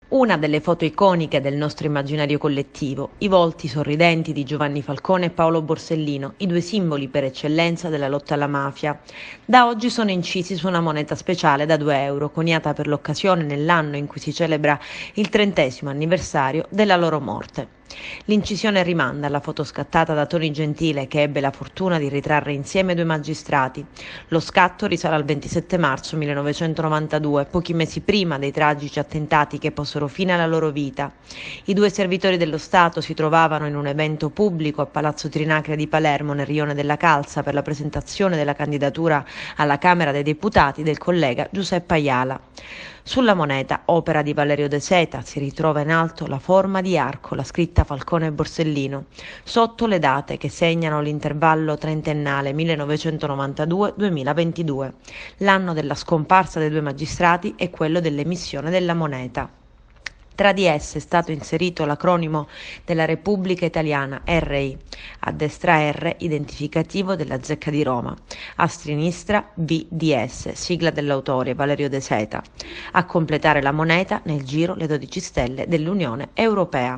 Una delle foto iconiche del nostro immaginario collettivo, i volti sorridenti di Giovanni Falcone e Paolo Borsellino, i due simboli per eccellenza della lotta alla mafia. Da oggi sono incisi su una moneta speciale da 2 euro, coniata per l'occasione nell'anno in cui si celebra il 30° anniversario della loro morte. L'incisione rimanda alla foto scattata da Toni Gentile, che ebbe la fortuna di ritrarre insieme 2 magistrati. Lo scatto risale al 27 marzo 1992, pochi mesi prima dei tragici attentati che posero fine alla loro vita. I 2 servitori dello Stato si trovavano in un evento pubblico a Palazzo Trinacria di Palermo, nel rione della Calza, per la presentazione della candidatura alla Camera dei Deputati del collega Giuseppe Ayala. Sulla moneta, opera di Valerio De Seta, si ritrova in alto la forma di arco, la scritta Falcone e Borsellino, sotto le date che segnano l'intervallo trentennale 1992-2022, l'anno della scomparsa dei 2 magistrati e quello dell'emissione della moneta. Tra di esse è stato inserito l'acronimo della Repubblica Italiana, RI, a destra R, identificativo della Zecca di Roma, a sinistra VDS, sigla dell'autore Valerio De Seta. A completare la moneta, nel giro, le 12 stelle dell'Unione Europea.